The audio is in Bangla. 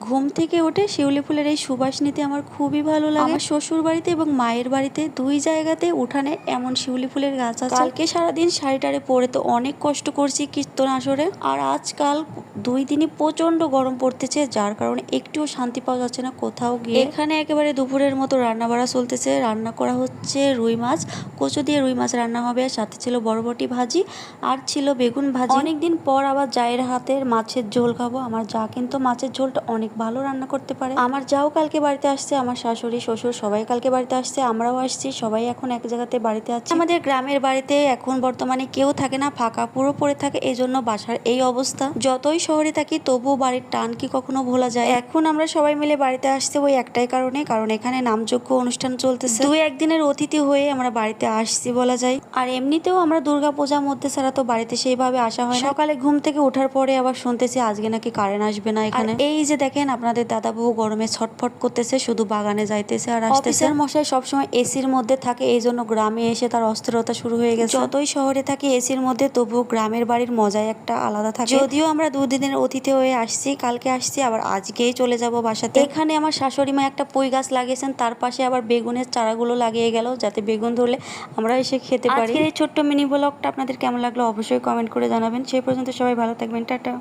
ঘুম থেকে উঠে শিউলি ফুলের এই সুবাস নিতে আমার খুবই ভালো লাগে। আমার শ্বশুর বাড়িতে এবং মায়ের বাড়িতে দুই জায়গাতে উঠানে এমন শিউলি ফুলের গাছ আছে। কালকে সারাদিন শাড়িটারে পরে তো অনেক কষ্ট করছি কীর্তন আসরে, আর আজকাল 2 দিনই প্রচন্ড গরম পড়তেছে, যার কারণে একটুও শান্তি পাওয়া যাচ্ছে না কোথাও গিয়ে। এখানে একেবারে দুপুরের মতো রান্না বাড়া চলতেছে। রান্না করা হচ্ছে রুই মাছ, কচু দিয়ে রুই মাছ রান্না হবে, আর সাথে ছিল বরবটি ভাজি আর ছিল বেগুন ভাজি। অনেকদিন পর আবার জায়ের হাতের মাছের ঝোল খাবো। আমার যা কিন্তু মাছের ঝোলটা অনেক ভালো রান্না করতে পারে। আমার যাও কালকে বাড়িতে আসছে, আমার শাশুড়ি শ্বশুর সবাই কালকে বাড়িতে আসছে, আমরাও আসছি, সবাই এখন এক জায়গাতে বাড়িতে আছি। আমাদের গ্রামের বাড়িতে এখন বর্তমানে কেউ থাকে না, ফাঁকা পুরো পড়ে থাকে, এই জন্য বাসার এই অবস্থা। যতই শহরে থাকি তবুও বাড়ির টান কি কখনো ভোলা যায়? এখন আমরা সবাই মিলে বাড়িতে আসছে ওই একটাই কারণে, কারণ এখানে নামযজ্ঞ অনুষ্ঠান চলতেছে। 2-1 দিনের অতিথি হয়ে আমরা বাড়িতে আসছি বলা যায়। আর এমনিতেও আমরা দুর্গাপূজার মধ্যে ছাড়া তো বাড়িতে সেইভাবে আসা হয় না। সকালে ঘুম থেকে ওঠার পরে আবার শুনতেছি আজকে নাকি কারেন্ট আসবে না এখানে। এই যে দেখেন আপনাদের দাদাবাবু গরমে ছটফট করতেছে, শুধু বাগানে যাইতেছে আর আসতেছে। অফিসের মশাই সবসময় এসির মধ্যে থাকে, এই জন্য গ্রামে এসে তার অস্থিরতা শুরু হয়ে গেছে। যতই শহরে থাকি এসির মধ্যে, তবুও গ্রামের বাড়ির মজাই একটা আলাদা থাকে। যদিও আমরা 2 দিনের অতিথি হয়ে আসছি, কালকে আসছি আবার আজকেই চলে যাব বাসাতে। এখানে আমার শাশুড়ি মা একটা পুঁই গাছ লাগিয়েছেন, তার পাশে আবার বেগুনের চারাগুলো লাগিয়ে গেল, যাতে বেগুন ধরলে আমরা এসে খেতে পারি। আজকের এই ছোট্ট মিনি ব্লগটা আপনাদের কেমন লাগলো অবশ্যই কমেন্ট করে জানাবেন। সেই পর্যন্ত সবাই ভালো থাকবেন, টাটা।